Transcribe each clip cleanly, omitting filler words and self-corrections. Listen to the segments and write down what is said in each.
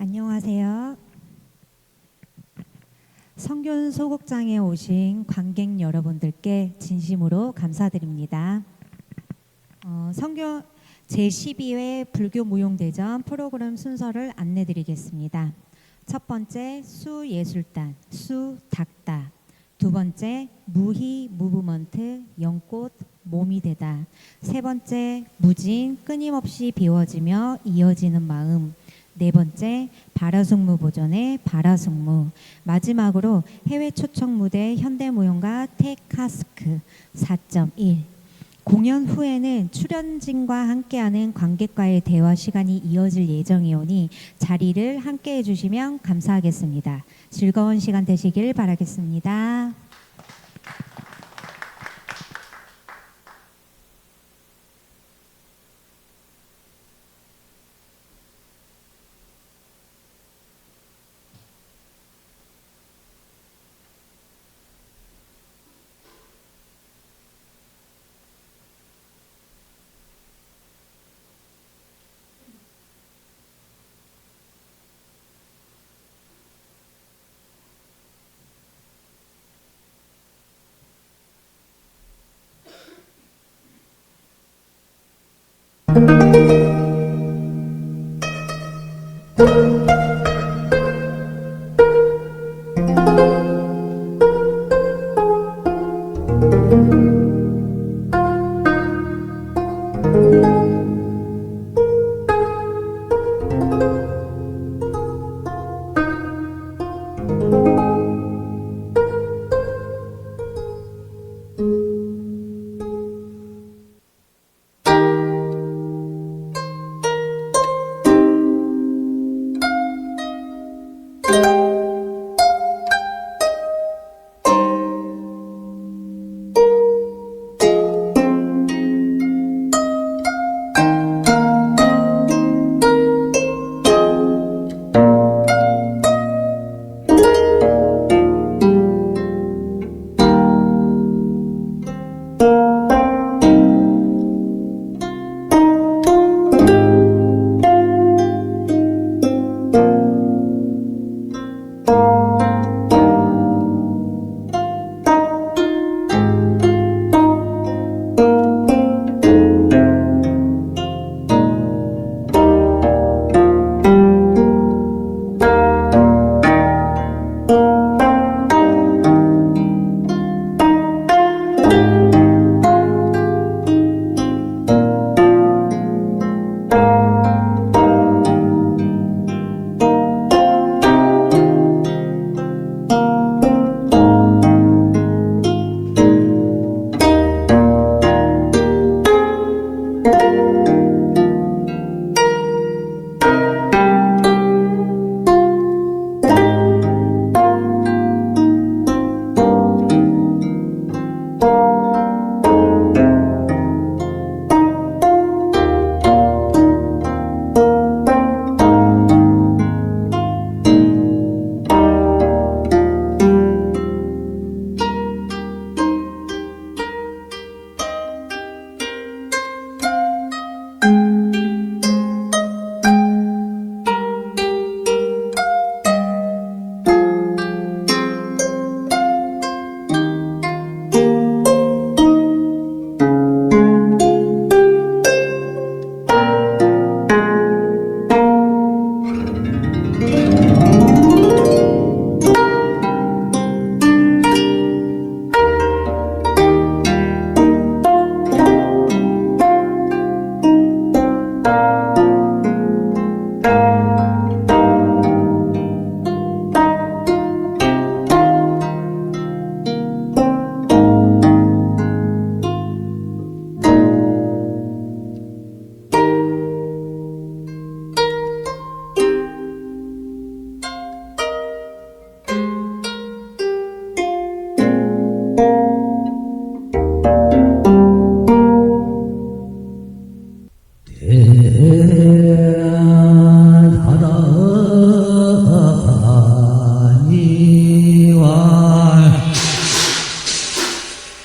안녕하세요. 성균 소극장에 오신 관객 여러분들께 진심으로 감사드립니다. 성균 제12회 불교 무용대전 프로그램 순서를 안내드리겠습니다. 첫 번째 수예술단 수닥다, 두 번째 무희 무브먼트 연꽃 몸이 되다, 세 번째 무진 끊임없이 비워지며 이어지는 마음, 네 번째 바라숙무 보전의 바라숙무, 마지막으로 해외 초청 무대 현대무용가 테카스크 4.1. 공연 후에는 출연진과 함께하는 관객과의 대화 시간이 이어질 예정이오니 자리를 함께해 주시면 감사하겠습니다. 즐거운 시간 되시길 바라겠습니다.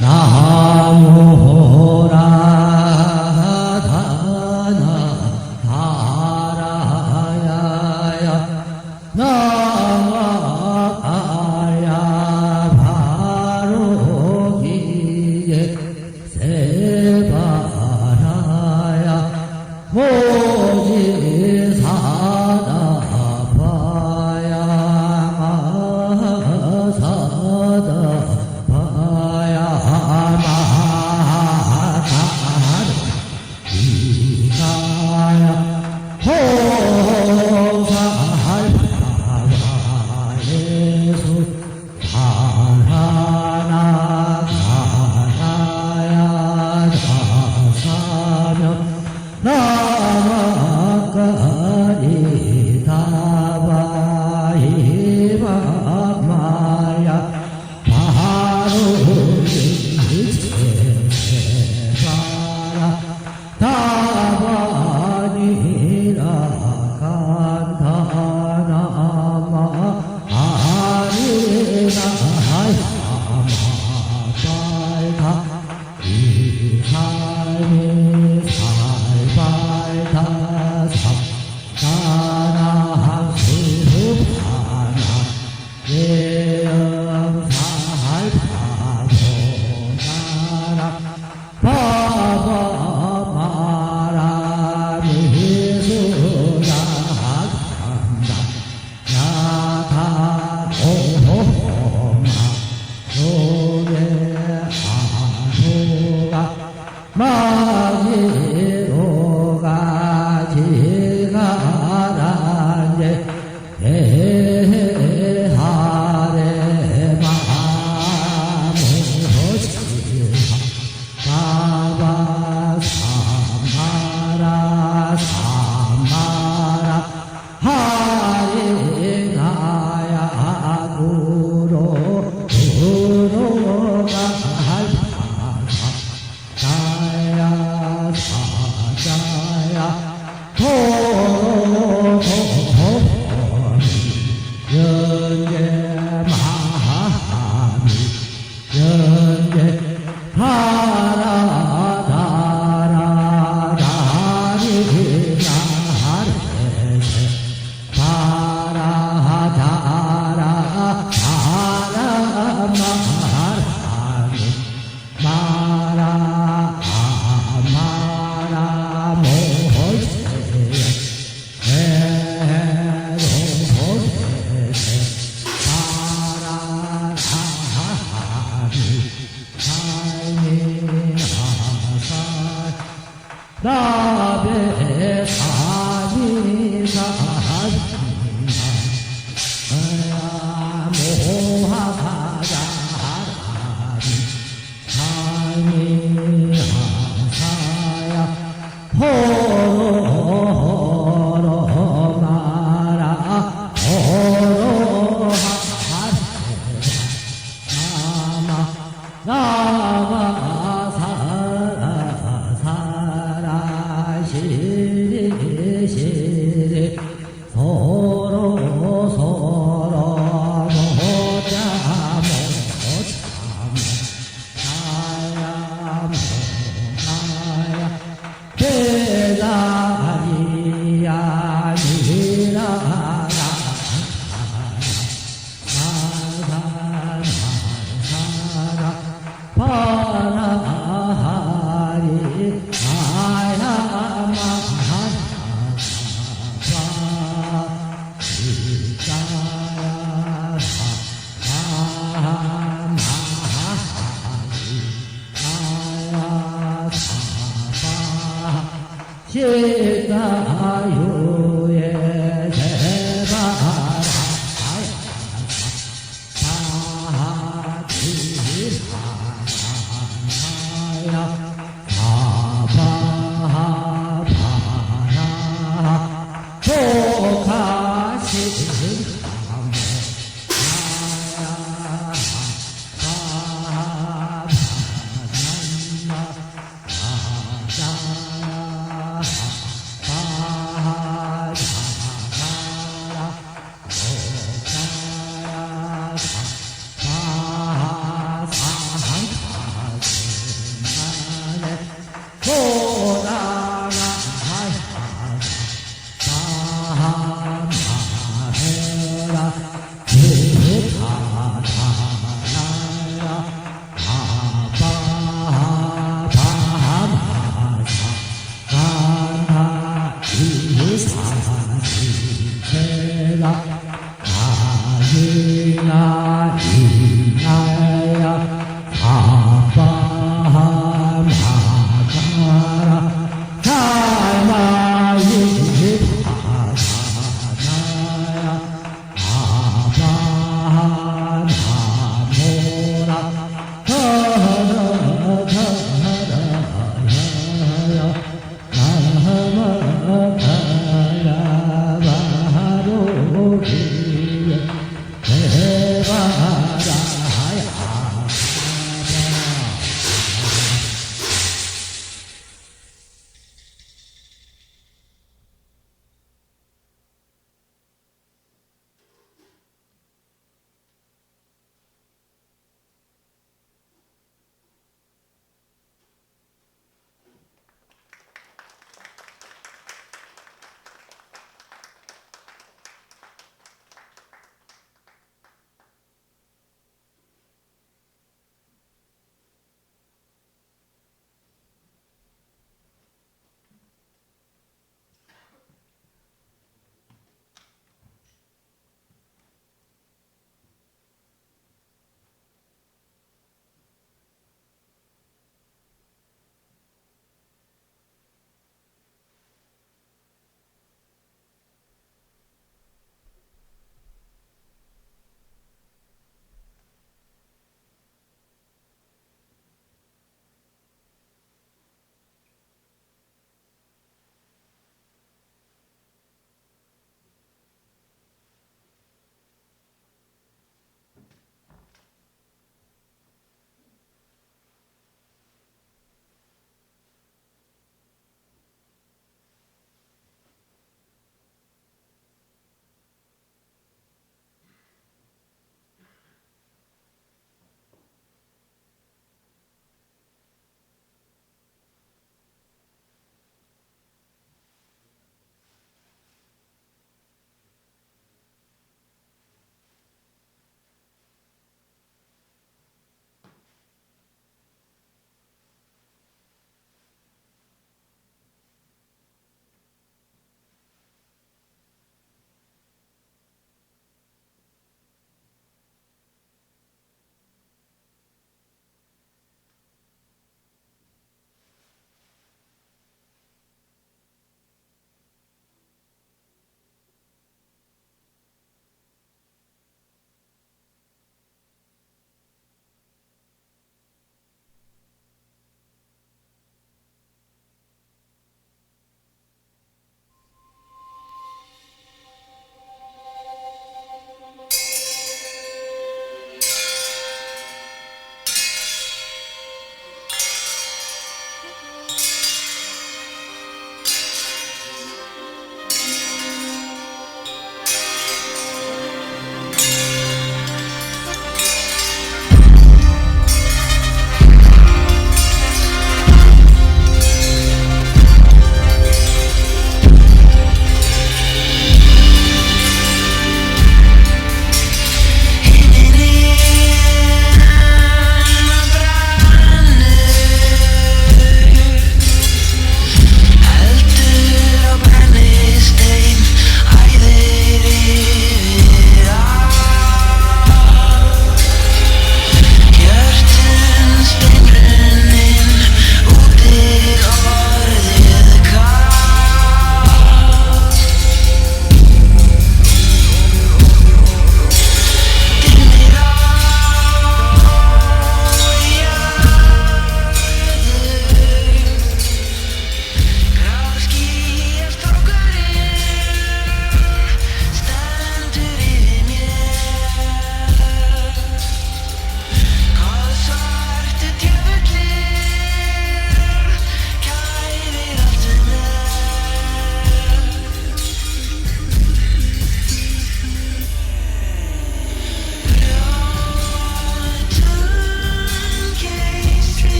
나무라다나 다라야야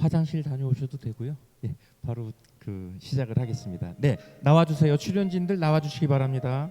화장실 다녀오셔도 되고요. 예, 바로 시작을 하겠습니다. 네, 나와주세요. 출연진들 나와주시기 바랍니다.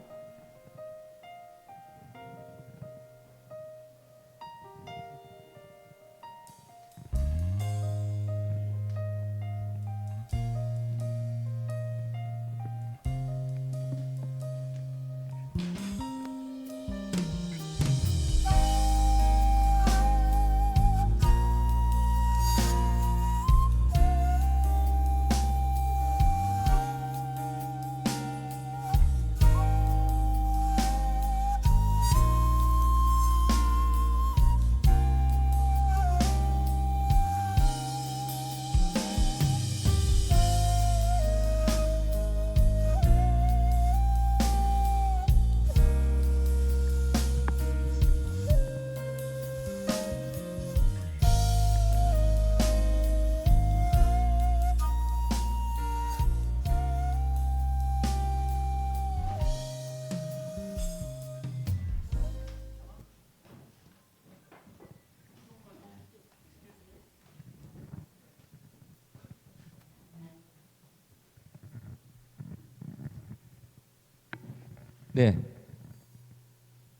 네,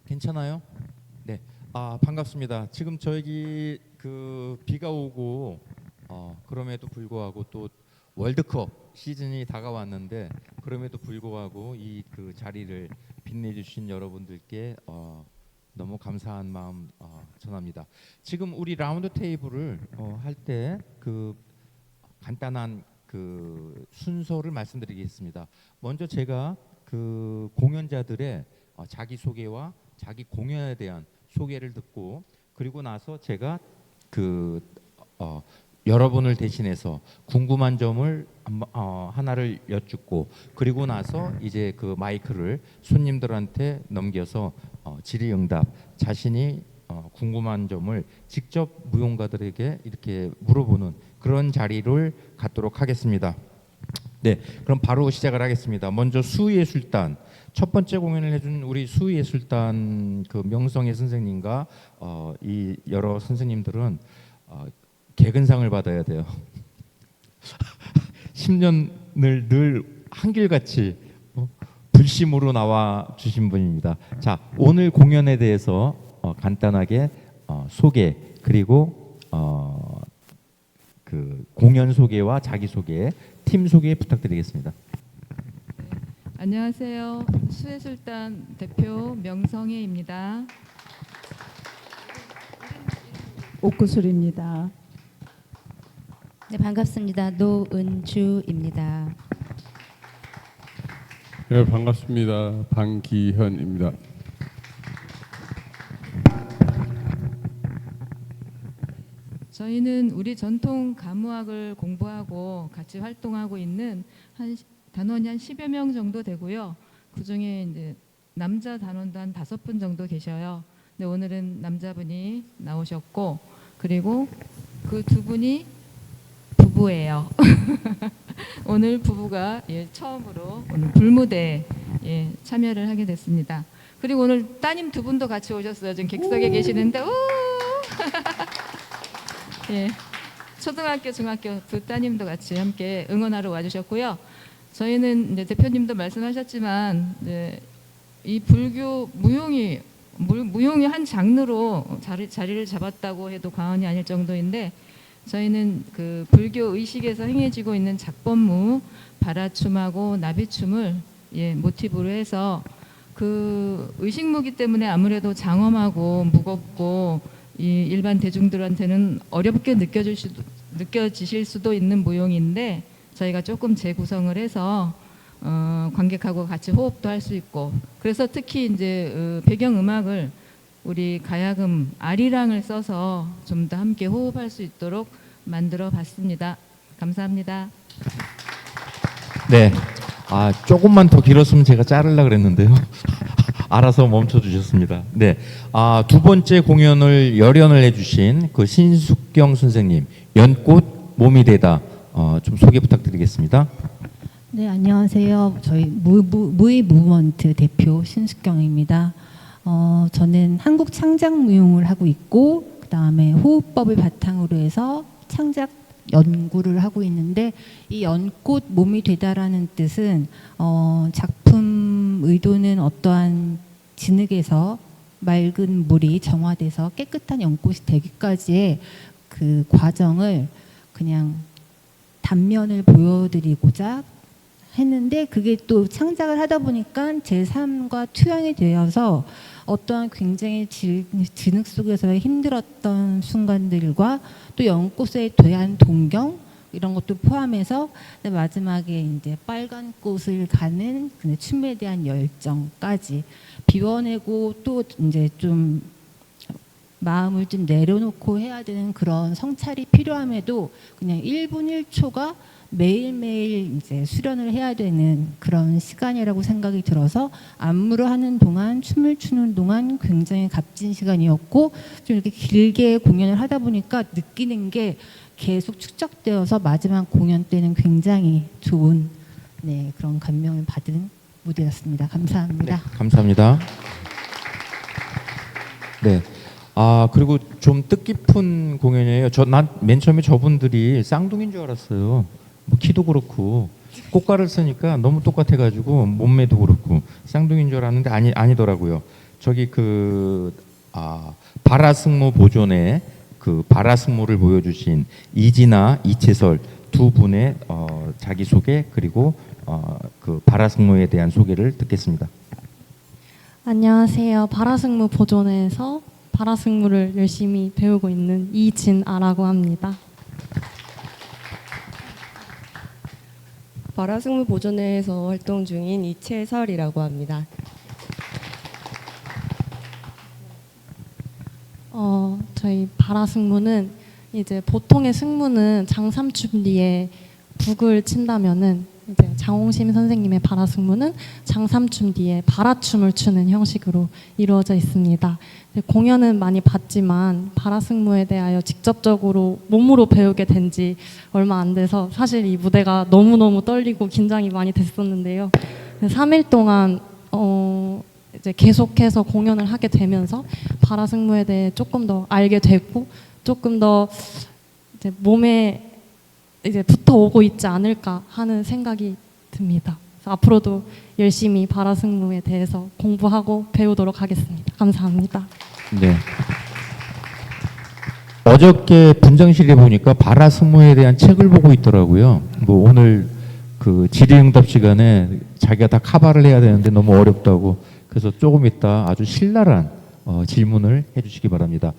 괜찮아요? 네, 반갑습니다. 지금 저기 그 비가 오고 그럼에도 불구하고 또 월드컵 시즌이 다가왔는데 그럼에도 불구하고 이 그 자리를 빛내주신 여러분들께 너무 감사한 마음 전합니다. 지금 우리 라운드 테이블을 할 때 그 간단한 그 순서를 말씀드리겠습니다. 먼저 제가 그 공연자들의 자기 소개와 자기 공연에 대한 소개를 듣고 그리고 나서 제가 그 여러분을 대신해서 궁금한 점을 하나를 여쭙고 그리고 나서 이제 그 마이크를 손님들한테 넘겨서 질의응답 자신이 궁금한 점을 직접 무용가들에게 이렇게 물어보는 그런 자리를 갖도록 하겠습니다. 네, 그럼 바로 시작을 하겠습니다. 먼저 수예술단 첫 번째 공연을 해준 우리 수예술단 그 명성의 선생님과 이 여러 선생님들은 개근상을 받아야 돼요. 10년을 늘 한결같이 불심으로 나와 주신 분입니다. 자, 오늘 공연에 대해서 간단하게 소개 그리고 그 공연 소개와 자기 소개, 팀 소개 부탁드리겠습니다. 안녕하세요. 수예술단 대표 명성혜입니다. 옥구슬입니다. 네, 반갑습니다. 노은주입니다. 네, 반갑습니다. 방기현입니다. 저희는 우리 전통 가무학을 공부하고 같이 활동하고 있는 단원이 한 10여 명 정도 되고요. 그중에 이제 남자 단원도 한 5분 정도 계셔요. 근데 오늘은 남자분이 나오셨고 그리고 그 두 분이 부부예요. 오늘 부부가 처음으로 오늘 불무대에 참여를 하게 됐습니다. 그리고 오늘 따님 두 분도 같이 오셨어요. 지금 객석에 계시는데 예, 초등학교, 중학교 두 따님도 같이 함께 응원하러 와주셨고요. 저희는 이제 대표님도 말씀하셨지만 이제 이 불교 무용이 한 장르로 자리를 잡았다고 해도 과언이 아닐 정도인데 저희는 그 불교 의식에서 행해지고 있는 작법무, 바라춤하고 나비춤을 모티브로 해서 그 의식무기 때문에 아무래도 장엄하고 무겁고 이 일반 대중들한테는 어렵게 느껴지실 수도 있는 무용인데 저희가 조금 재구성을 해서 관객하고 같이 호흡도 할 수 있고 그래서 특히 이제 배경 음악을 우리 가야금 아리랑을 써서 좀 더 함께 호흡할 수 있도록 만들어 봤습니다. 감사합니다. 네, 조금만 더 길었으면 제가 자르려 그랬는데요. 알아서 멈춰 주셨습니다. 네, 두 번째 공연을 열연을 해주신 그 신숙경 선생님, 연꽃 몸이 되다 좀 소개 부탁드리겠습니다. 네, 안녕하세요. 저희 무의 무브먼트 대표 신숙경입니다. 저는 한국 창작 무용을 하고 있고 그다음에 호흡법을 바탕으로 해서 창작 연구를 하고 있는데 이 연꽃 몸이 되다라는 뜻은 작품 의도는 어떠한 진흙에서 맑은 물이 정화돼서 깨끗한 연꽃이 되기까지의 그 과정을 그냥 단면을 보여드리고자 했는데 그게 또 창작을 하다 보니까 제 삶과 투영이 되어서 어떠한 굉장히 진흙 속에서의 힘들었던 순간들과 또 연꽃에 대한 동경 이런 것도 포함해서 마지막에 이제 빨간 꽃을 가는 그 춤에 대한 열정까지 비워내고 또 이제 좀 마음을 좀 내려놓고 해야 되는 그런 성찰이 필요함에도 그냥 1분 1초가 매일매일 이제 수련을 해야 되는 그런 시간이라고 생각이 들어서 안무를 하는 동안 춤을 추는 동안 굉장히 값진 시간이었고 좀 이렇게 길게 공연을 하다 보니까 느끼는 게 계속 축적되어서 마지막 공연 때는 굉장히 좋은 그런 감명을 받은 무대였습니다. 감사합니다. 네, 감사합니다. 네. 그리고 좀 뜻깊은 공연이에요. 난 맨 처음에 저분들이 쌍둥이인 줄 알았어요. 뭐 키도 그렇고 꽃가를 쓰니까 너무 똑같아가지고 몸매도 그렇고 쌍둥이인 줄 알았는데 아니더라고요. 저기 바라승무 보존에 그 바라승무를 보여주신 이진아 이채설 두 분의 자기소개 그리고 그 바라승무에 대한 소개를 듣겠습니다. 안녕하세요. 바라승무 보존회에서 바라승무를 열심히 배우고 있는 이진아라고 합니다. 바라승무 보존회에서 활동 중인 이채설이라고 합니다. 저희 바라승무는 이제 보통의 승무는 장삼춤 뒤에 북을 친다면은 이제 장홍심 선생님의 바라승무는 장삼춤 뒤에 바라춤을 추는 형식으로 이루어져 있습니다. 공연은 많이 봤지만 바라승무에 대하여 직접적으로 몸으로 배우게 된 지 얼마 안 돼서 사실 이 무대가 너무너무 떨리고 긴장이 많이 됐었는데요. 3일 동안 이제 계속해서 공연을 하게 되면서 바라승무에 대해 조금 더 알게 되고 조금 더 이제 몸에 이제 붙어오고 있지 않을까 하는 생각이 듭니다. 그래서 앞으로도 열심히 바라승무에 대해서 공부하고 배우도록 하겠습니다. 감사합니다. 네. 어저께 분장실에 보니까 바라승무에 대한 책을 보고 있더라고요. 뭐 오늘 그 질의응답 시간에 자기가 다 카바를 해야 되는데 너무 어렵다고 그래서 조금 이따 아주 신랄한 질문을 해주시기 바랍니다.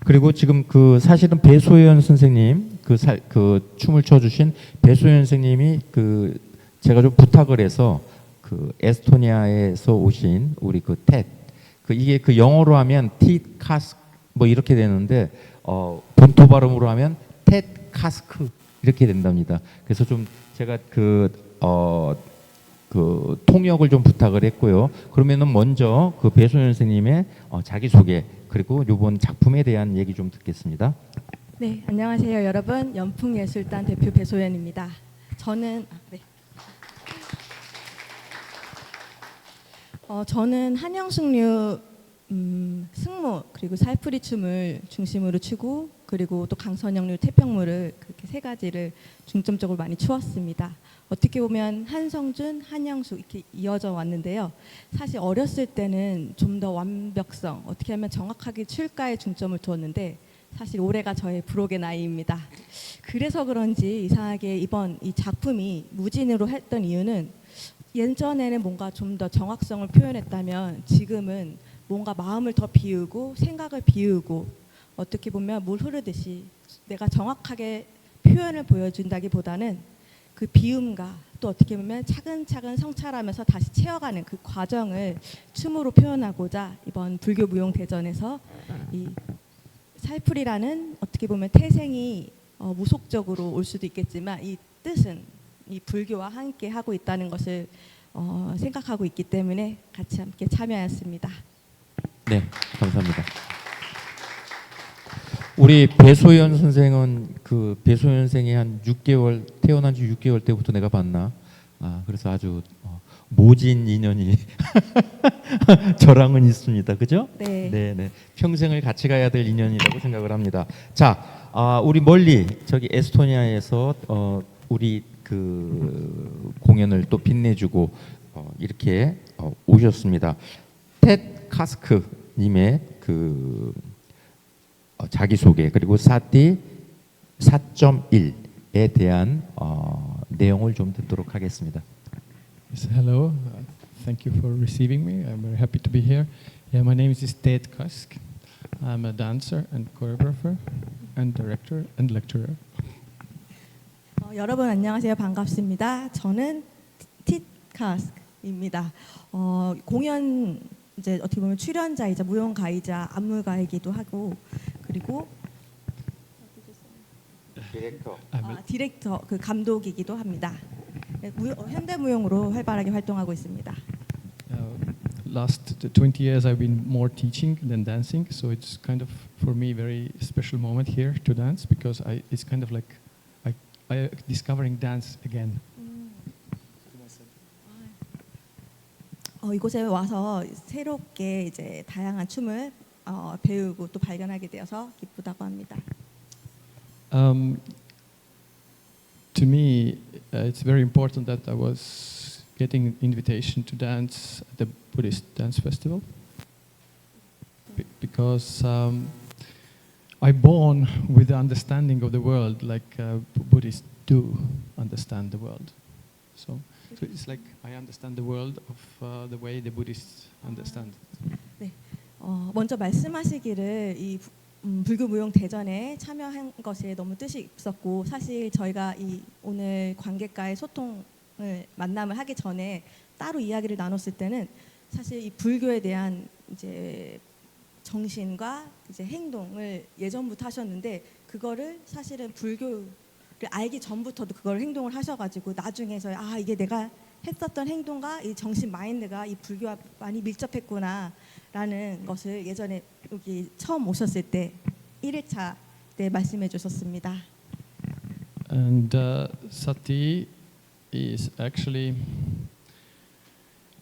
그리고 지금 그 사실은 배소연 선생님 그 춤을 춰주신 배소연 선생님이 그 제가 좀 부탁을 해서 그 에스토니아에서 오신 우리 그 텟 이게 그 영어로 하면 티카스 뭐 이렇게 되는데 본토 발음으로 하면 텟 카스크 이렇게 된답니다. 그래서 좀 제가 그 통역을 좀 부탁을 했고요. 그러면은 먼저 그 배소연 선생님의 자기소개 그리고 이번 작품에 대한 얘기 좀 듣겠습니다. 네, 안녕하세요, 여러분. 연풍예술단 대표 배소연입니다. 저는 한영숙류 승무 그리고 살풀이 춤을 중심으로 추고 그리고 또 강선영류 태평무를 그렇게 세 가지를 중점적으로 많이 추었습니다. 어떻게 보면 한성준, 한영숙 이렇게 이어져 왔는데요. 사실 어렸을 때는 좀 더 완벽성, 어떻게 하면 정확하게 출가에 중점을 두었는데 사실 올해가 저의 불혹의 나이입니다. 그래서 그런지 이상하게 이번 이 작품이 무진으로 했던 이유는 예전에는 뭔가 좀 더 정확성을 표현했다면 지금은 뭔가 마음을 더 비우고 생각을 비우고 어떻게 보면 물 흐르듯이 내가 정확하게 표현을 보여준다기보다는 그 비움과 또 어떻게 보면 차근차근 성찰하면서 다시 채워가는 그 과정을 춤으로 표현하고자 이번 불교 무용대전에서 이 살풀이라는 어떻게 보면 태생이 무속적으로 올 수도 있겠지만 이 뜻은 이 불교와 함께 하고 있다는 것을 생각하고 있기 때문에 같이 함께 참여하였습니다. 네, 감사합니다. 우리 배소연 선생은 그 배소연 선생이 한 6개월 태어난 지 6개월 때부터 내가 봤나? 그래서 아주 모진 인연이 저랑은 있습니다. 그죠? 네. 네. 평생을 같이 가야 될 인연이라고 생각을 합니다. 자, 우리 멀리 저기 에스토니아에서 우리 그 공연을 또 빛내주고 이렇게 오셨습니다. 텟 카스크 님의 그 자기소개 그리고 사띠 4.1에 대한 내용을 좀 듣도록 하겠습니다. Yes, hello. Thank you for receiving me. I'm very happy to be here. Yeah, my name is Ted Kask. I'm a dancer and choreographer and director and lecturer. 여러분 안녕하세요. 반갑습니다. 저는 티카스입니다. 공연 이제 어떻게 보면 출연자이자 무용가이자 안무가이기도 하고 그리고 디렉터 그 감독이기도 합니다. 현대무용으로 활발하게 활동하고 있습니다. Last 20 years I've been more teaching than dancing, so it's kind of for me very special moment here to dance because it's kind of like I discovering dance again. 이곳에 와서 새롭게 이제 다양한 춤을 배우고 또 발견하게 되어서 기쁘다고 합니다. To me, it's very important that I was getting an invitation to dance at the Buddhist dance festival because I born with the understanding of the world like Buddhists do understand the world. So it's like I understand the world of the way the Buddhists understand it. 네. 먼저 말씀하시기를 이 불교 무용 대전에 참여한 것에 너무 뜻이 있었고 사실 저희가 이 오늘 관객과의 소통을 만남을 하기 전에 따로 이야기를 나눴을 때는 사실 이 불교에 대한 이제 정신과 이제 행동을 예전부터 하셨는데 그거를 사실은 불교를 알기 전부터도 그걸 행동을 하셔가지고 나중에서 아 이게 내가 했었던 행동과 이 정신 마인드가 이 불교와 많이 밀접했구나라는 것을 예전에 여기 처음 오셨을 때 1일차 때 말씀해 주셨습니다. And sati is actually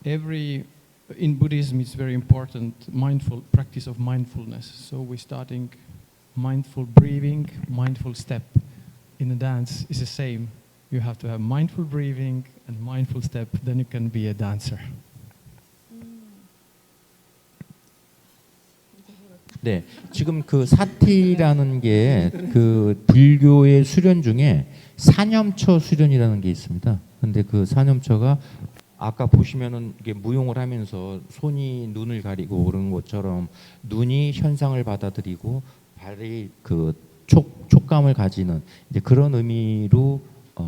in Buddhism it's very important mindful practice of mindfulness. So we're starting mindful breathing, mindful step. In a dance is the same. You have to have mindful breathing and mindful step, then you can be a dancer. 네, 지금 그 사티라는 게 그 불교의 수련 중에 사념처 수련이라는 게 있습니다. 근데 그 사념처가 아까 보시면은 이게 무용을 하면서 손이 눈을 가리고 그런 것처럼 눈이 현상을 받아들이고 발이 그 촉감을 가지는 이제 그런 의미로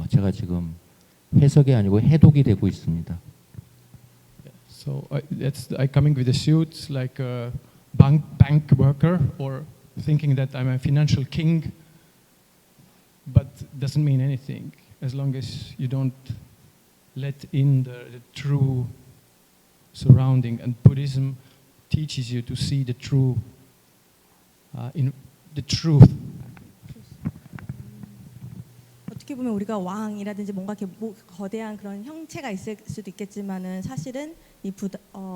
제가 지금 해석이 아니고 해독이 되고 있습니다. So I coming with a suit like a bank worker or thinking that I'm a financial king, but doesn't mean anything as long as you don't let in the true surrounding. And Buddhism teaches you to see the true, in the truth. 어떻게 보면 우리가 왕이라든지 뭔가 이렇게 거대한 그런 형체가 있을 수도 있겠지만은 사실은 이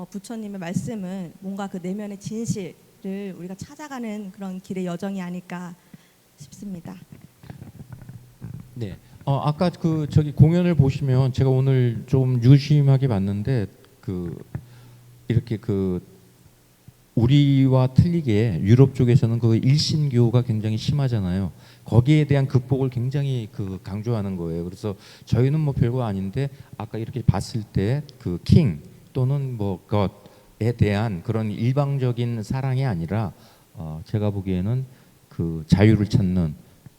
부처님의 말씀은 뭔가 그 내면의 진실을 우리가 찾아가는 그런 길의 여정이 아닐까 싶습니다. 네. 아까 그 저기 공연을 보시면 제가 오늘 좀 유심하게 봤는데 그 이렇게 그 우리와 틀리게 유럽 쪽에서는 그 일신교가 굉장히 심하잖아요. 거기에 대한 극복을 굉장히 그 강조하는 거예요. 그래서 저희는 뭐 별거 아닌데 아까 이렇게 봤을 때 그 킹 또는 뭐 것에 대한 그런 일방적인 사랑이 아니라 제가 보기에는 그 자유를 찾는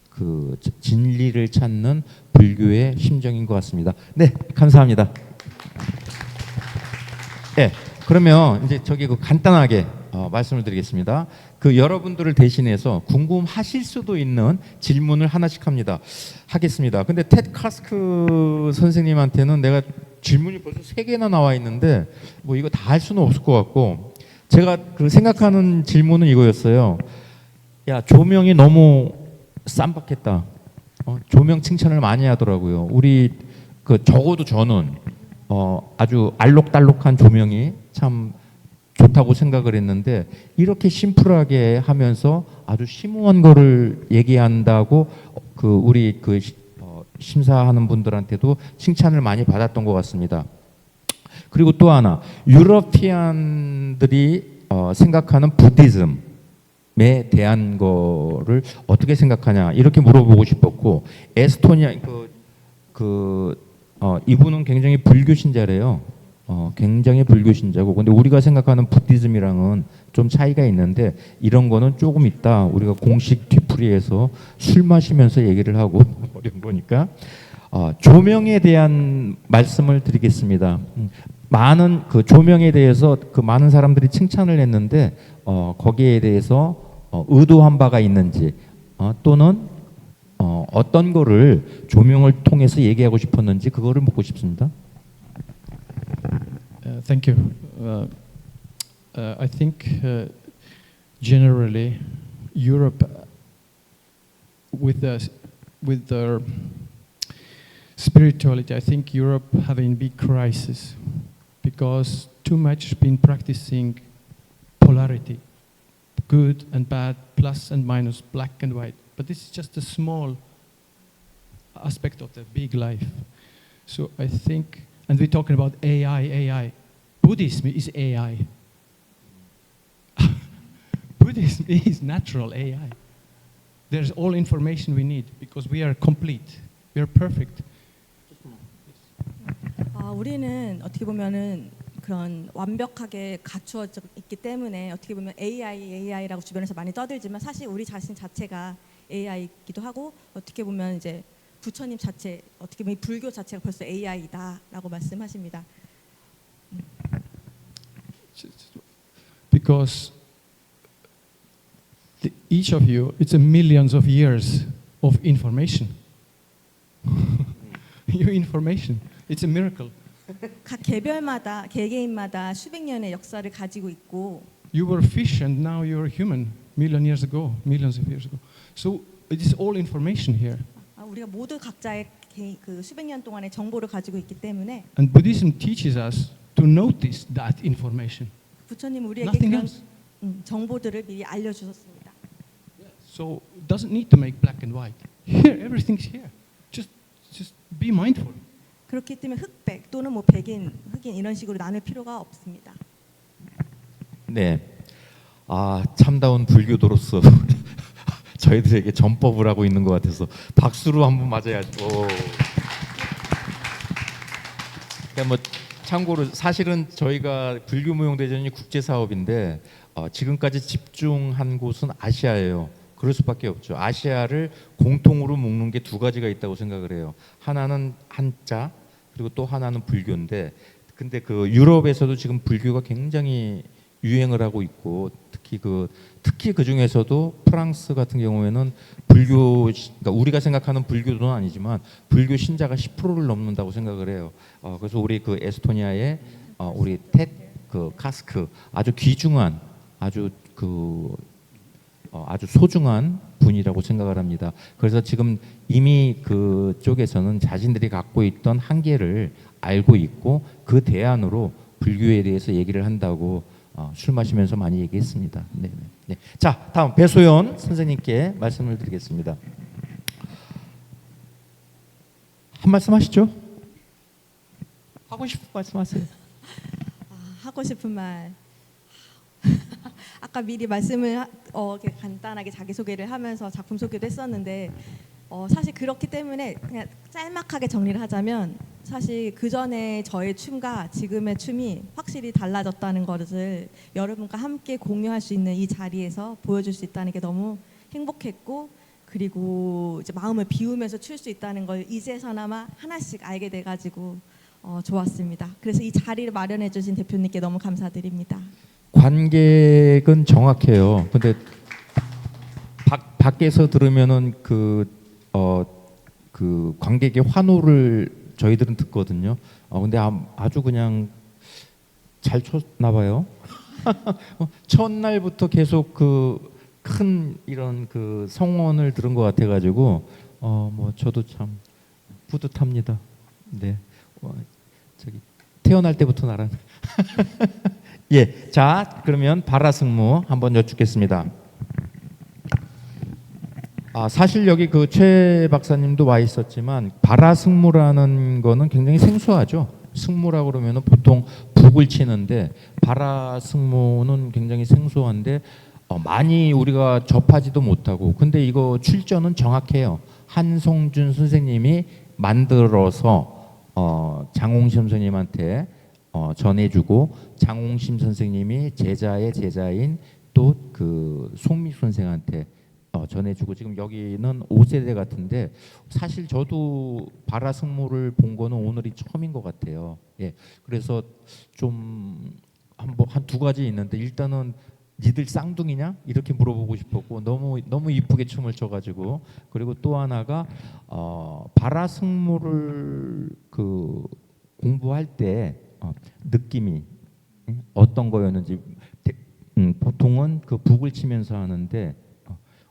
그 진리를 찾는 불교의 심정인 것 같습니다. 네, 감사합니다. 네, 그러면 이제 저기 그 간단하게 말씀을 드리겠습니다. 그 여러분들을 대신해서 궁금하실 수도 있는 질문을 하나씩 하겠습니다. 근데 텟 카스크 선생님한테는 내가 질문이 벌써 3개나 나와 있는데 뭐 이거 다 할 수는 없을 것 같고 제가 그 생각하는 질문은 이거였어요. 야, 조명이 너무 쌈박했다. 조명 칭찬을 많이 하더라고요. 우리 그 적어도 저는 아주 알록달록한 조명이 참 좋다고 생각을 했는데 이렇게 심플하게 하면서 아주 심오한 거를 얘기한다고 그 우리 그 심사하는 분들한테도 칭찬을 많이 받았던 것 같습니다. 그리고 또 하나 유러피안들이 생각하는 부디즘에 대한 거를 어떻게 생각하냐 이렇게 물어보고 싶었고 에스토니아 이분은 굉장히 불교 신자래요. 굉장히 불교 신자고 근데 우리가 생각하는 부디즘이랑은 좀 차이가 있는데 이런 거는 조금 있다. 우리가 공식 뒤풀이에서 술 마시면서 얘기를 하고 어려운 거니까 조명에 대한 말씀을 드리겠습니다. 많은 그 조명에 대해서 그 많은 사람들이 칭찬을 했는데 거기에 대해서 의도한 바가 있는지 또는 어떤 거를 조명을 통해서 얘기하고 싶었는지 그거를 묻고 싶습니다. Thank you. I think generally Europe, with their spirituality, I think Europe having big crisis because too much been practicing polarity, good and bad, plus and minus, black and white. But this is just a small aspect of the big life. So I think And we're talking about AI. Buddhism is AI. Buddhism is natural AI. There's all information we need because we are complete. We are perfect. 우리는 어떻게 보면은 그런 완벽하게 갖추어져 있기 때문에 어떻게 보면 AI라고 주변에서 많이 떠들지만 사실 우리 자신 자체가 AI이기도 하고 어떻게 보면 이제 부처님 자체 어떻게 보면 이 불교 자체가 벌써 AI다라고 말씀하십니다. Because each of you, it's a millions of years of information. Your information, it's a miracle. 각 개별마다 개개인마다 수백 년의 역사를 가지고 있고 You were fish and now you're human millions of years ago. So it is all information here. 우리가 모두 각자의 그 수백 년 동안의 정보를 가지고 있기 때문에 And Buddhism teaches us to notice that information. 부처님 우리에게 Nothing 그런 else. 정보들을 미리 알려주셨습니다. So it doesn't need to make black and white. Here, everything's here. Just be mindful. 그렇기 때문에 흑백 또는 뭐 백인, 흑인 이런 식으로 나눌 필요가 없습니다. 네, 참다운 불교도로서 저희들에게 전법을 하고 있는 것 같아서 박수로 한번 맞아야죠. 그러니까 뭐 참고로 사실은 저희가 불교무용대전이 국제 사업인데 지금까지 집중한 곳은 아시아예요. 그럴 수밖에 없죠. 아시아를 공통으로 묶는 게 두 가지가 있다고 생각을 해요. 하나는 한자 그리고 또 하나는 불교인데, 근데 그 유럽에서도 지금 불교가 굉장히 유행을 하고 있고 특히 그 중에서도 프랑스 같은 경우에는 그러니까 우리가 생각하는 불교도는 아니지만 불교 신자가 10%를 넘는다고 생각을 해요. 그래서 우리 그 에스토니아의 우리 그 카스크 아주 귀중한 아주 소중한 분이라고 생각을 합니다. 그래서 지금 이미 그쪽에서는 자신들이 갖고 있던 한계를 알고 있고 그 대안으로 불교에 대해서 얘기를 한다고 술 마시면서 많이 얘기했습니다. 네. 자, 다음 배소연 선생님께 말씀을 드리겠습니다. 한 말씀 하시죠. 하고 싶은 말씀하세요. 하고 싶은 말. 아까 미리 말씀을 이렇게 간단하게 자기소개를 하면서 작품 소개도 했었는데 사실 그렇기 때문에 그냥 짤막하게 정리를 하자면 사실 그 전에 저의 춤과 지금의 춤이 확실히 달라졌다는 것을 여러분과 함께 공유할 수 있는 이 자리에서 보여줄 수 있다는 게 너무 행복했고 그리고 이제 마음을 비우면서 출 수 있다는 걸 이제서나마 하나씩 알게 돼가지고 좋았습니다. 그래서 이 자리를 마련해 주신 대표님께 너무 감사드립니다. 관객은 정확해요. 근데 밖에서 들으면은 그 관객의 환호를 저희들은 듣거든요. 근데 아주 그냥 잘 쳤나 봐요. 첫날부터 계속 큰 이런 성원을 들은 것 같아가지고 뭐 저도 참 뿌듯합니다. 네, 저기 태어날 때부터 나란. 예, 자 그러면 발화승무 한번 여쭙겠습니다. 사실 여기 최 박사님도 와 있었지만 발화승무라는 거는 굉장히 생소하죠. 승무라고 그러면은 보통 북을 치는데 발화승무는 굉장히 생소한데 많이 우리가 접하지도 못하고 근데 이거 출전은 정확해요. 한송준 선생님이 만들어서 장홍심 선생님한테 전해주고 장홍심 선생님이 제자의 제자인 또 송미 선생한테 전해주고 지금 여기는 5세대 같은데 사실 저도 발화승무를 본 거는 오늘이 처음인 것 같아요. 예, 그래서 좀 한 두 가지 있는데 일단은 니들 쌍둥이냐 이렇게 물어보고 싶었고 너무 이쁘게 춤을 춰가지고 그리고 또 하나가 발화승무를 공부할 때 느낌이 어떤 거였는지 보통은 북을 치면서 하는데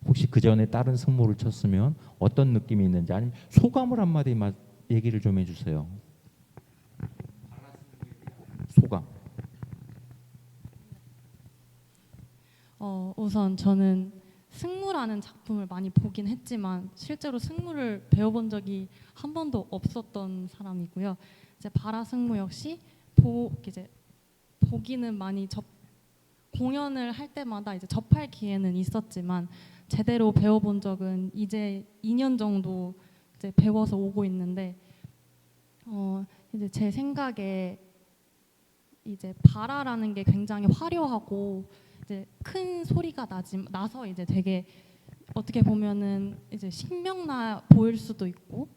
혹시 그 전에 다른 승무를 쳤으면 어떤 느낌이 있는지 아니면 소감을 한마디 얘기를 좀 해주세요. 소감. 우선 저는 승무라는 작품을 많이 보긴 했지만 실제로 승무를 배워본 적이 한 번도 없었던 사람이고요. 이제 바라승무 역시 이제 보기는 많이 공연을 할 때마다 이제 접할 기회는 있었지만 제대로 배워본 적은 이제 2년 정도 이제 배워서 오고 있는데 이제 제 생각에 이제 바라라는 게 굉장히 화려하고 이제 큰 소리가 나서 이제 되게 어떻게 보면은 이제 신명나 보일 수도 있고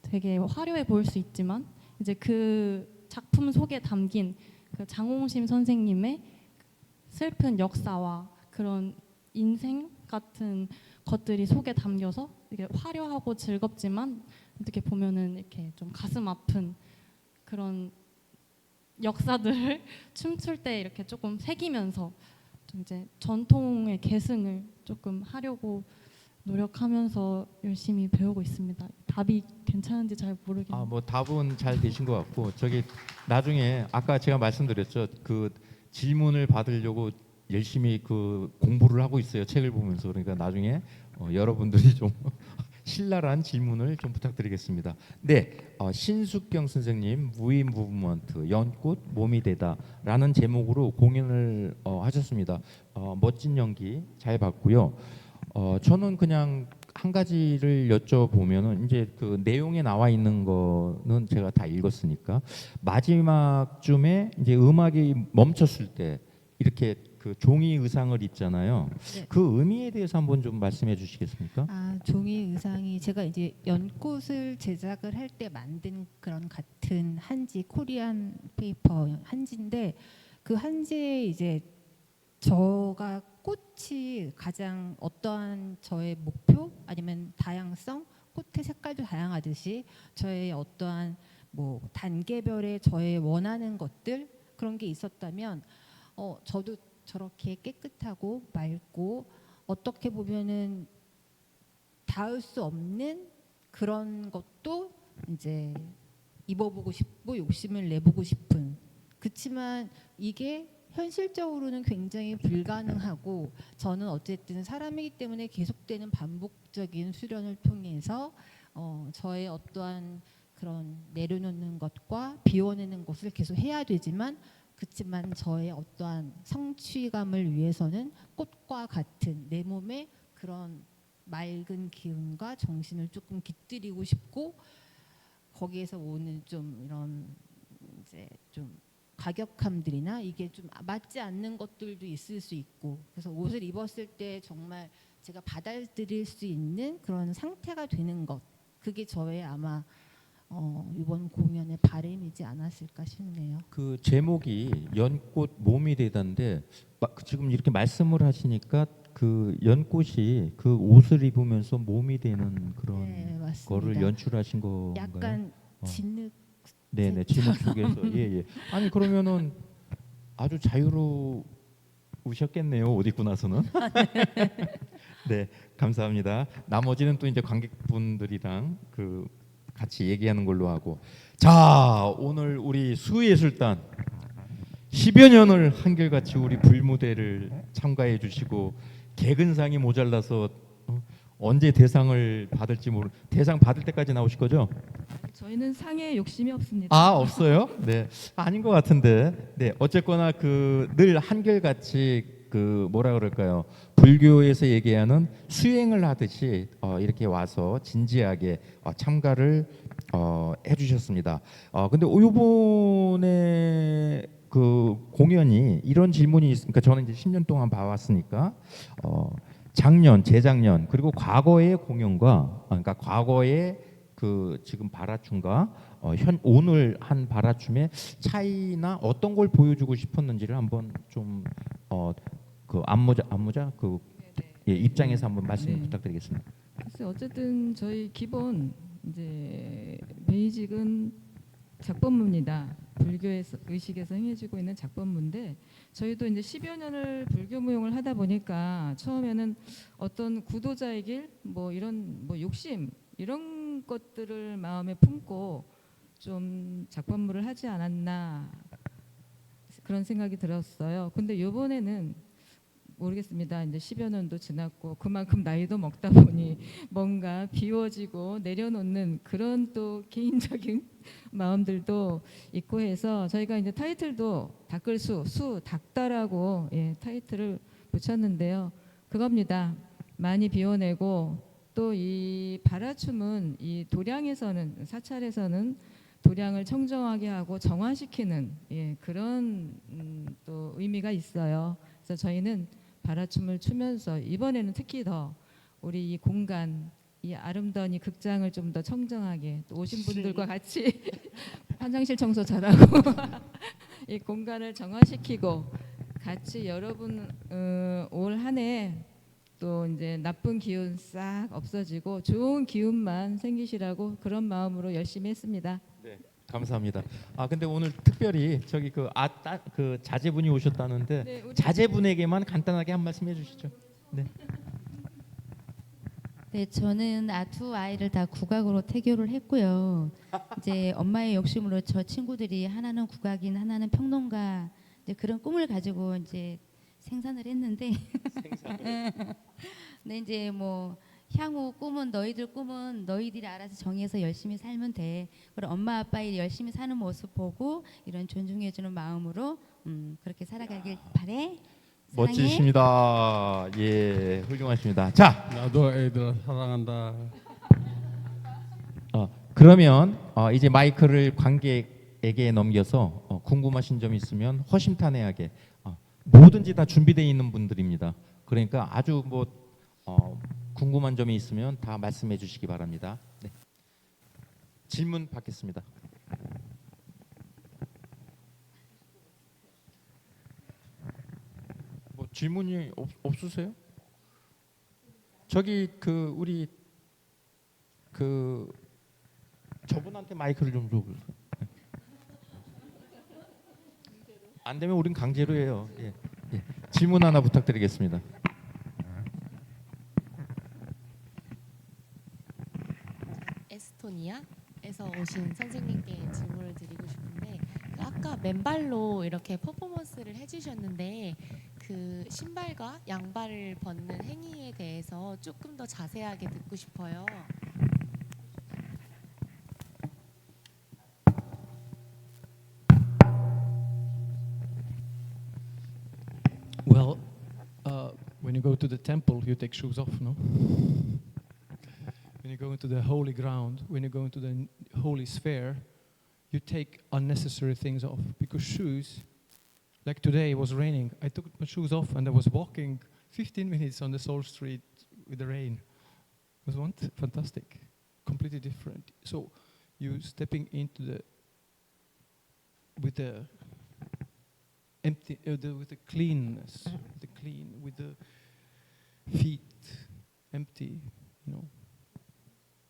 되게 화려해 보일 수 있지만 이제 그 작품 속에 담긴 그 장홍심 선생님의 슬픈 역사와 그런 인생 같은 것들이 속에 담겨서 이게 화려하고 즐겁지만 어떻게 보면은 이렇게 좀 가슴 아픈 그런 역사들을 춤출 때 이렇게 조금 새기면서 좀 이제 전통의 계승을 조금 하려고 노력하면서 열심히 배우고 있습니다. 답이 괜찮은지 잘 모르겠네요. 뭐 답은 잘 되신 것 같고 저기 나중에 아까 제가 말씀드렸죠. 그 질문을 받으려고 열심히 그 공부를 하고 있어요. 책을 보면서. 그러니까 나중에 여러분들이 좀 신랄한 질문을 좀 부탁드리겠습니다. 네, 신숙경 선생님 무인 무브먼트 연꽃 몸이 되다라는 제목으로 공연을 하셨습니다. 멋진 연기 잘 봤고요. 저는 그냥 한 가지를 여쭤보면은 이제 그 내용에 나와 있는 거는 제가 다 읽었으니까 마지막쯤에 이제 음악이 멈췄을 때 이렇게 그 종이 의상을 입잖아요. 네. 그 의미에 대해서 한번 좀 말씀해 주시겠습니까? 종이 의상이 제가 이제 연꽃을 제작을 할 때 만든 그런 같은 한지 코리안 페이퍼 한지인데 그 한지에 이제 저가 꽃이 가장 어떠한 저의 목표 아니면 다양성 꽃의 색깔도 다양하듯이 저의 어떠한 뭐 단계별의 저의 원하는 것들 그런 게 있었다면 저도 저렇게 깨끗하고 맑고 어떻게 보면은 닿을 수 없는 그런 것도 이제 입어보고 싶고 욕심을 내보고 싶은 그치만 이게 현실적으로는 굉장히 불가능하고 저는 어쨌든 사람이기 때문에 계속되는 반복적인 수련을 통해서 저의 어떠한 그런 내려놓는 것과 비워내는 것을 계속 해야 되지만 그렇지만 저의 어떠한 성취감을 위해서는 꽃과 같은 내 몸에 그런 맑은 기운과 정신을 조금 깃들이고 싶고 거기에서 오는 좀 이런 이제 좀 가격함들이나 이게 좀 맞지 않는 것들도 있을 수 있고 그래서 옷을 입었을 때 정말 제가 받아들일 수 있는 그런 상태가 되는 것 그게 저의 아마 이번 공연의 바람이지 않았을까 싶네요. 그 제목이 연꽃 몸이 되다인데 지금 이렇게 말씀을 하시니까 그 연꽃이 그 옷을 입으면서 몸이 되는 그런 네, 거를 연출하신 건가요? 약간 진흙 네네 진흙 속에서 예예. 아니 그러면은 아주 자유로우셨겠네요 옷 입고 나서는. 네 감사합니다. 나머지는 또 이제 관객분들이랑 그 같이 얘기하는 걸로 하고 자 오늘 우리 수예술단 10여 년을 한결같이 우리 불무대를 참가해 주시고 개근상이 모자라서 언제 대상을 받을지 대상 받을 때까지 나오실 거죠? 저희는 상에 욕심이 없습니다. 없어요? 네 아닌 것 같은데 네 어쨌거나 그 늘 한결같이 그 뭐라 그럴까요? 불교에서 얘기하는 수행을 하듯이 이렇게 와서 진지하게 참가를 해주셨습니다. 근데 이번에 그 공연이 이런 질문이 있으니까 저는 이제 10년 동안 봐왔으니까 작년, 재작년 그리고 과거의 공연과 그러니까 과거의 그 지금 바라춤과 오늘 한 바라춤의 차이나 어떤 걸 보여주고 싶었는지를 한번 좀 그 안무자 그 예, 입장에서 한번 말씀 네. 부탁드리겠습니다. 글쎄 어쨌든 저희 기본 이제 베이직은 작법무입니다. 불교의 의식에서 행해지고 있는 작법무인데 저희도 이제 10여 년을 불교 무용을 하다 보니까 처음에는 어떤 구도자의 길, 뭐 이런 뭐 욕심 이런 것들을 마음에 품고 좀 작법무를 하지 않았나 그런 생각이 들었어요. 근데 이번에는 모르겠습니다. 이제 10여 년도 지났고 그만큼 나이도 먹다 보니 뭔가 비워지고 내려놓는 그런 또 개인적인 마음들도 있고 해서 저희가 이제 타이틀도 닦을수 수 닦다라고 타이틀을 붙였는데요. 그겁니다. 많이 비워내고 또 이 발화춤은 이 도량에서는 사찰에서는 도량을 청정하게 하고 정화시키는 그런 또 의미가 있어요. 그래서 저희는 발화춤을 추면서 이번에는 특히 더 우리 이 공간, 이 아름다운 이 극장을 좀 더 청정하게 또 오신 분들과 같이 화장실 청소 잘하고 이 공간을 정화시키고 같이 여러분 올 한 해 또 이제 나쁜 기운 싹 없어지고 좋은 기운만 생기시라고 그런 마음으로 열심히 했습니다. 네, 감사합니다. 아 근데 오늘 특별히 저기 그 자제분이 오셨다는데 네, 우리 자제분에게만 간단하게 한 말씀 해주시죠. 네. 네, 저는 두 아이를 다 국악으로 태교를 했고요. 이제 엄마의 욕심으로 저 친구들이 하나는 국악인, 하나는 평론가 이제 그런 꿈을 가지고 이제 생산을 했는데, 네 이제 뭐 향후 너희들 꿈은 너희들이 알아서 정해서 열심히 살면 돼. 그리고 엄마 아빠의 열심히 사는 모습 보고 이런 존중해주는 마음으로 그렇게 살아가길 바래. 사랑해. 멋지십니다. 예, 훌륭하십니다. 자, 나도 애들 사랑한다. 그러면 이제 마이크를 관객에게 넘겨서 궁금하신 점 있으면 허심탄회하게 뭐든지 다 준비되어 있는 분들입니다. 그러니까 아주 궁금한 점이 있으면 다 말씀해 주시기 바랍니다. 네. 질문 받겠습니다. 뭐 질문이 없으세요? 저기 우리 저분한테 마이크를 좀 줘보세요. 안 되면 우린 강제로 해요. 예. 질문 하나 부탁드리겠습니다. 에스토니아에서 오신 선생님께 질문을 드리고 싶은데 아까 맨발로 이렇게 퍼포먼스를 해주셨는데 그 신발과 양발을 벗는 행위에 대해서 조금 더 자세하게 듣고 싶어요. Well, when you go to the temple, you take shoes off, no? When you go into the holy ground, when you go into the holy sphere, you take unnecessary things off because shoes, like today it was raining, I took my shoes off and I was walking 15 minutes on the Soul Street with the rain. It was fantastic, completely different. So you stepping into with the empty, with the cleanness, with the feet empty, you know.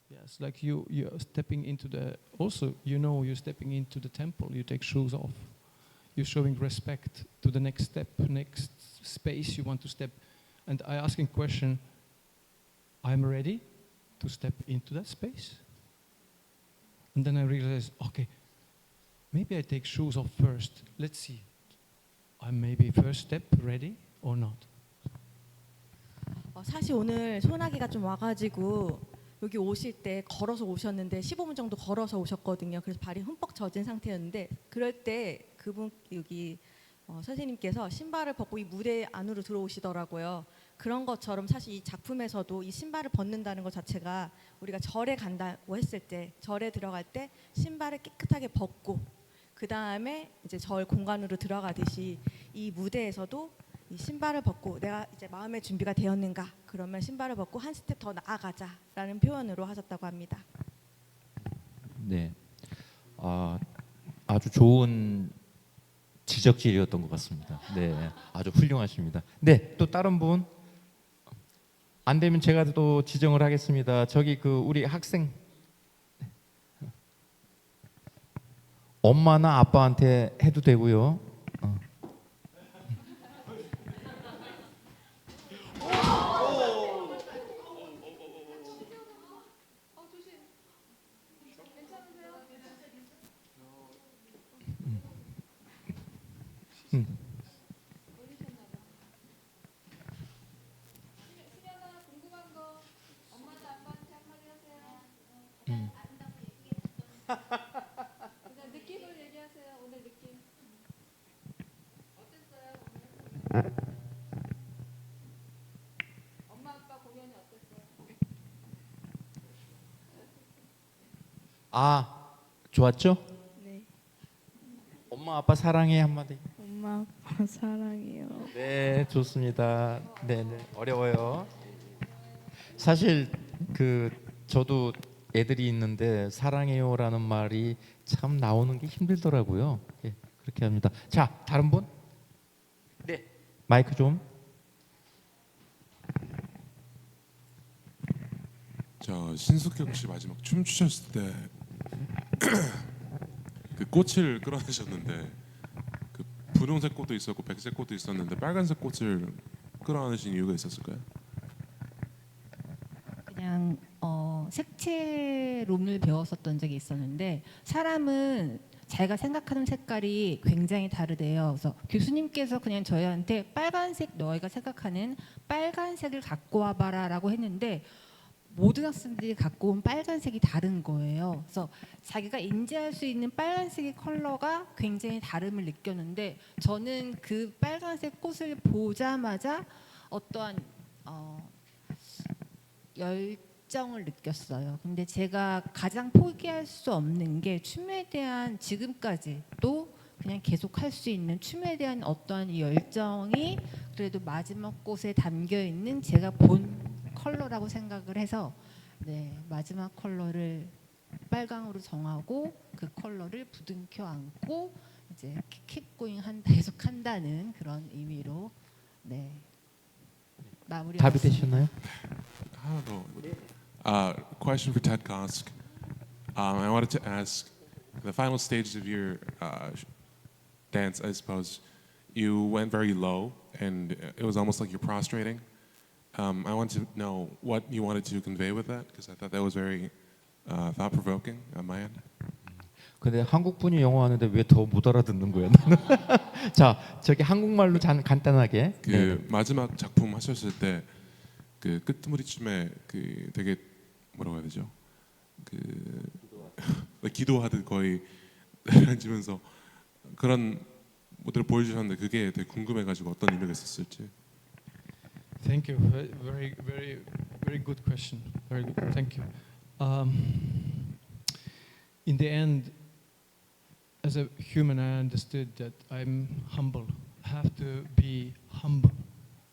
Yes, like you're stepping into you're stepping into the temple, you take shoes off. You're showing respect to the next step, next space you want to step. And I asking question, I'm ready to step into that space? And then I realized, okay, maybe I take shoes off first. Let's see. I'm maybe first step ready or not. 사실 오늘 소나기가 좀 와가지고 여기 오실 때 걸어서 오셨는데 15분 정도 걸어서 오셨거든요. 그래서 발이 흠뻑 젖은 상태였는데 그럴 때 그분 여기 선생님께서 신발을 벗고 이 무대 안으로 들어오시더라고요. 그런 것처럼 사실 이 작품에서도 이 신발을 벗는다는 것 자체가 우리가 절에 간다고 했을 때 절에 들어갈 때 신발을 깨끗하게 벗고 그 다음에 이제 절 공간으로 들어가듯이 이 무대에서도 이 신발을 벗고 내가 이제 마음의 준비가 되었는가 그러면 신발을 벗고 한 스텝 더 나아가자라는 표현으로 하셨다고 합니다. 네, 아주 좋은 지적질이었던 것 같습니다. 네, 아주 훌륭하십니다. 네, 또 다른 분? 안 되면 제가 또 지정을 하겠습니다. 저기 우리 학생 엄마나 아빠한테 해도 되고요. 그냥 느낌을 얘기하세요. 오늘 느낌. 어땠어요? 오늘? 엄마 아빠 공연이 어땠어요? 아, 좋았죠? 네. 엄마 아빠 사랑해 한마디. 엄마 아빠 사랑해요. 네, 좋습니다. 네, 네. 어려워요. 사실 저도 애들이 있는데 사랑해요라는 말이 참 나오는 게 힘들더라고요. 예, 그렇게 합니다. 자, 다른 분? 네, 마이크 좀. 저 신숙경 씨 마지막 춤 추셨을 때 그 꽃을 끌어내셨는데 그 분홍색 꽃도 있었고 백색 꽃도 있었는데 빨간색 꽃을 끌어내신 이유가 있었을까요? 그냥 색채론을 배웠었던 적이 있었는데 사람은 자기가 생각하는 색깔이 굉장히 다르대요. 그래서 교수님께서 그냥 저희한테 빨간색 너희가 생각하는 빨간색을 갖고 와봐라라고 했는데 모든 학생들이 갖고 온 빨간색이 다른 거예요. 그래서 자기가 인지할 수 있는 빨간색의 컬러가 굉장히 다름을 느꼈는데 저는 그 빨간색 꽃을 보자마자 어떠한 열정을 느꼈어요. 근데 제가 가장 포기할 수 없는 게 춤에 대한 지금까지 또 그냥 계속 할 수 있는 춤에 대한 어떠한 이 열정이 그래도 마지막 꽃에 담겨 있는 제가 본 컬러라고 생각을 해서 네, 마지막 컬러를 빨강으로 정하고 그 컬러를 부둥켜 안고 이제 keep going 계속 한다는 그런 의미로 네. 마무리. 답이 되셨나요? 하나 더. Question for Ted Kosk. I wanted to ask the final stages of your dance. I suppose you went very low, and it was almost like you're prostrating. I want to know what you wanted to convey with that, because I thought that was very thought-provoking on my end. 근데 한국 분이 영어 하는데 왜 더 못 알아듣는 거야? 나는? 자, 저기 한국말로 간단하게. 그 네. 마지막 작품 하셨을 때 그 끄트머리춤에 그 되게 뭐라고 해야 되죠? 그 기도하듯 거의 내려앉으면서 그런 모델을 보여주셨는데 그게 되게 궁금해가지고 어떤 의미가 있었을지. Thank you. Very, very, very good question. Very good. Thank you. In the end, as a human, I understood that I'm humble. I have to be humble.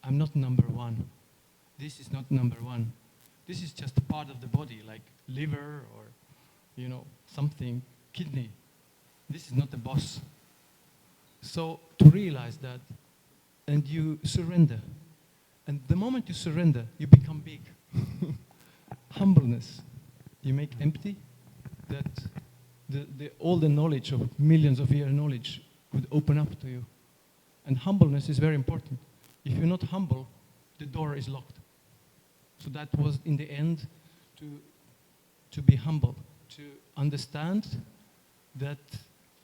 I'm not number one. This is not number one. This is just a part of the body, like liver or, something, kidney. This is not the boss. So to realize that, and you surrender. And the moment you surrender, you become big. Humbleness. You make empty that all the knowledge of millions of year knowledge would open up to you. And humbleness is very important. If you're not humble, the door is locked. So that was in the end to be humble, to understand that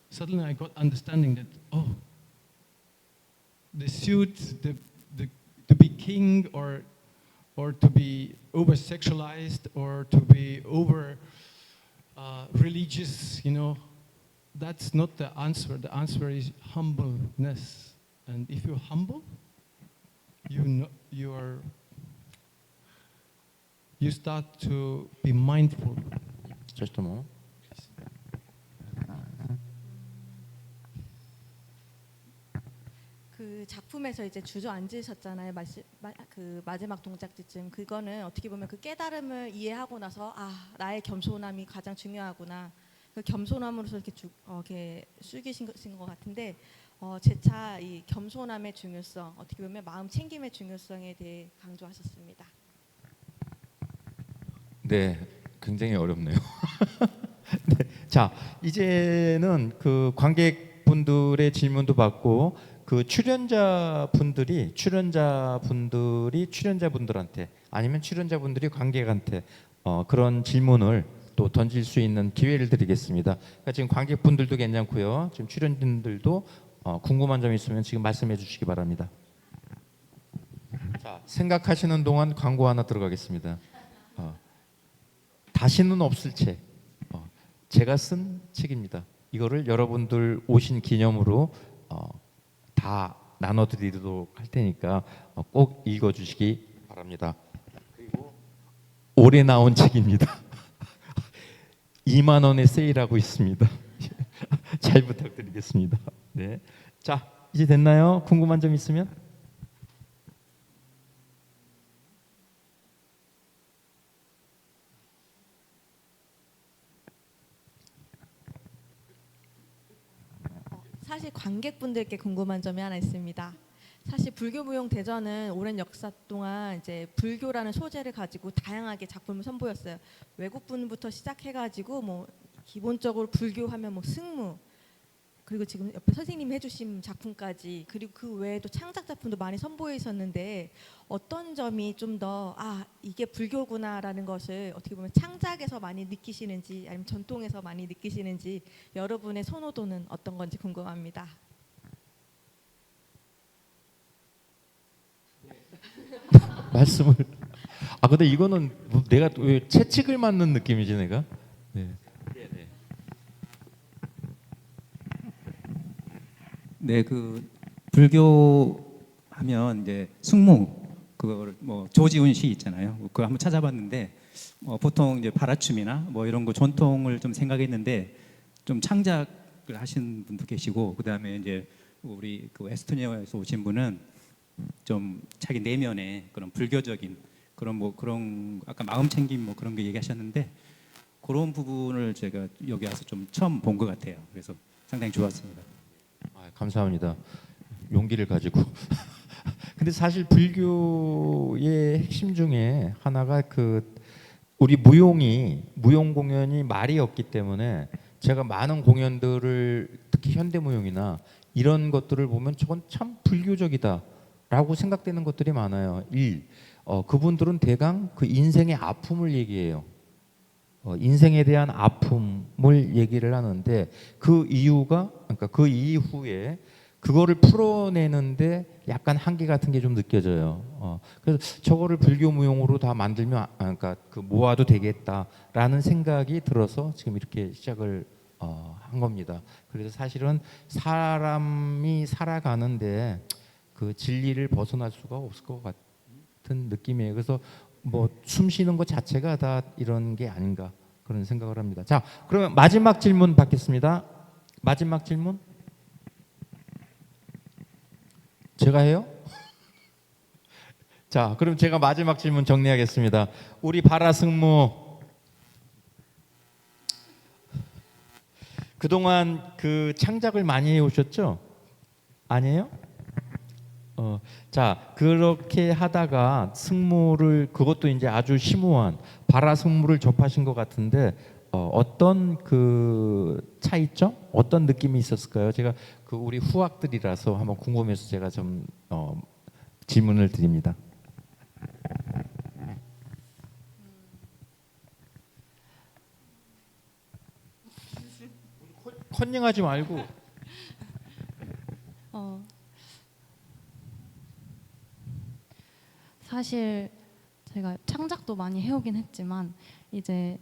suddenly I got understanding that, the suit, to be king or to be over sexualized or to be over religious, that's not the answer. The answer is humbleness. And if you're humble, you start to be mindful. Just a moment. 그 작품에서 이제 주저앉으셨잖아요. 그 마지막 동작지쯤 그거는 어떻게 보면 그 깨달음을 이해하고 나서 나의 겸손함이 가장 중요하구나. 그 겸손함으로서 이렇게 숙이신 것 같은데 재차 이 겸손함의 중요성 어떻게 보면 마음 챙김의 중요성에 대해 강조하셨습니다. 네, 굉장히 어렵네요. 네, 자, 이제는 그 관객분들의 질문도 받고 그 출연자분들이 출연자분들한테 아니면 출연자분들이 관객한테 그런 질문을 또 던질 수 있는 기회를 드리겠습니다. 그러니까 지금 관객분들도 괜찮고요. 지금 출연진들도 궁금한 점 있으면 지금 말씀해 주시기 바랍니다. 자, 생각하시는 동안 광고 하나 들어가겠습니다. 다시는 없을 채. 제가 쓴 책입니다. 이거를 여러분들 오신 기념으로 다 나눠드리도록 할 테니까 꼭 읽어주시기 바랍니다. 그리고 올해 나온 책입니다. 2만 원에 세일하고 있습니다. 잘 부탁드리겠습니다. 네, 자 이제 됐나요? 궁금한 점 있으면? 사실 관객분들께 궁금한 점이 하나 있습니다. 사실 불교 무용 대전은 오랜 역사 동안 이제 불교라는 소재를 가지고 다양하게 작품을 선보였어요. 외국분부터 시작해가지고 뭐 기본적으로 불교하면 뭐 승무, 그리고 지금 옆에 선생님이 해주신 작품까지, 그리고 그 외에도 창작 작품도 많이 선보여 있었는데 어떤 점이 좀 더 이게 불교구나라는 것을 어떻게 보면 창작에서 많이 느끼시는지 아니면 전통에서 많이 느끼시는지 여러분의 선호도는 어떤 건지 궁금합니다. 말씀을 근데 이거는 뭐 내가 왜 채찍을 맞는 느낌이지 내가? 네. 네, 그 불교 하면 이제 숙무 그걸 뭐 조지훈 씨 있잖아요. 그거 한번 찾아봤는데 보통 이제 바라춤이나 뭐 이런 거 전통을 좀 생각했는데 좀 창작을 하신 분도 계시고, 그다음에 이제 우리 그 에스토니아에서 오신 분은 좀 자기 내면에 그런 불교적인 그런 뭐 그런 아까 마음 챙김 뭐 그런 게 얘기하셨는데 그런 부분을 제가 여기 와서 좀 처음 본 것 같아요. 그래서 상당히 좋았습니다. 감사합니다. 용기를 가지고. 근데 사실 불교의 핵심 중에 하나가 그 우리 무용 공연이 말이었기 때문에 제가 많은 공연들을 특히 현대무용이나 이런 것들을 보면 저건 참 불교적이다라고 생각되는 것들이 많아요. 그분들은 대강 그 인생의 아픔을 얘기해요. 인생에 대한 아픔을 얘기를 하는데 그 이유가, 그러니까 그 이후에 그거를 풀어내는데 약간 한계 같은 게 좀 느껴져요. 그래서 저거를 불교 무용으로 다 만들면 그러니까 그 모아도 되겠다라는 생각이 들어서 지금 이렇게 시작을 한 겁니다. 그래서 사실은 사람이 살아가는데 그 진리를 벗어날 수가 없을 것 같은 느낌이에요. 그래서 뭐 숨 쉬는 것 자체가 다 이런 게 아닌가 그런 생각을 합니다. 자, 그러면 마지막 질문 받겠습니다. 마지막 질문 제가 해요? 자, 그럼 제가 마지막 질문 정리하겠습니다. 우리 바라승무 그동안 그 창작을 많이 해오셨죠? 아니에요? 자, 그렇게 하다가 승무를, 그것도 이제 아주 심오한 바라승무를 접하신 것 같은데 어떤 그 차이점, 어떤 느낌이 있었을까요? 제가 그 우리 후학들이라서 한번 궁금해서 제가 좀 질문을 드립니다. 컨닝하지 말고. 사실 제가 창작도 많이 해오긴 했지만 이제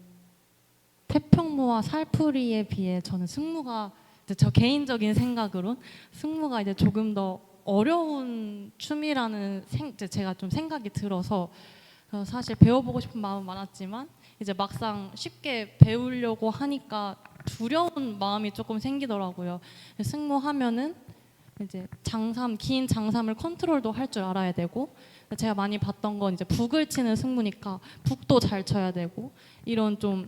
태평무와 살풀이에 비해 저는 승무가 이제 저 개인적인 생각으론 승무가 이제 조금 더 어려운 춤이라는 제가 좀 생각이 들어서 사실 배워보고 싶은 마음은 많았지만 이제 막상 쉽게 배우려고 하니까 두려운 마음이 조금 생기더라고요. 승무 하면은 이제 긴 장삼을 컨트롤도 할 줄 알아야 되고, 제가 많이 봤던 건 이제 북을 치는 승무니까 북도 잘 쳐야 되고, 이런 좀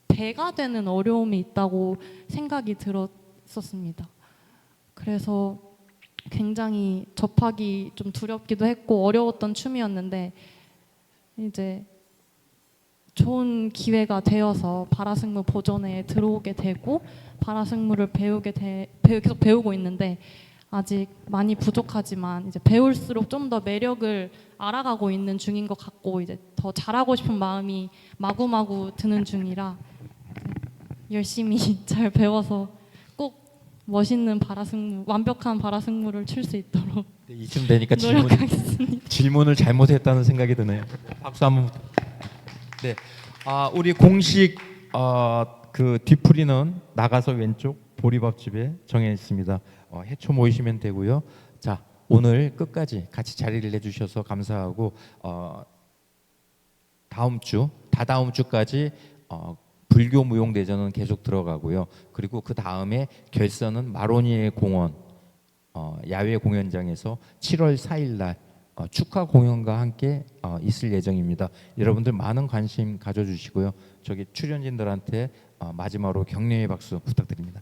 배가 되는 어려움이 있다고 생각이 들었었습니다. 그래서 굉장히 접하기 좀 두렵기도 했고 어려웠던 춤이었는데 이제 좋은 기회가 되어서 바라승무 보존회에 들어오게 되고 바라승무를 계속 배우고 있는데 아직 많이 부족하지만 이제 배울수록 좀 더 매력을 알아가고 있는 중인 것 같고 이제 더 잘하고 싶은 마음이 마구마구 드는 중이라 열심히 잘 배워서 꼭 멋있는 바라승무, 완벽한 바라승무를 출 수 있도록 이쯤 되니까 노력하겠습니다. 질문을 잘못했다는 생각이 드네요. 박수 한번. 네, 우리 공식 그 뒤풀이는 나가서 왼쪽 보리밥집에 정해 있습니다. 해초 모이시면 되고요. 자, 오늘 끝까지 같이 자리를 내주셔서 감사하고 다다음 주까지 불교 무용대전은 계속 들어가고요. 그리고 그 다음에 결선은 마로니에 공원 야외 공연장에서 7월 4일 날 축하 공연과 함께 있을 예정입니다. 여러분들 많은 관심 가져주시고요. 저기 출연진들한테 마지막으로 격려의 박수 부탁드립니다.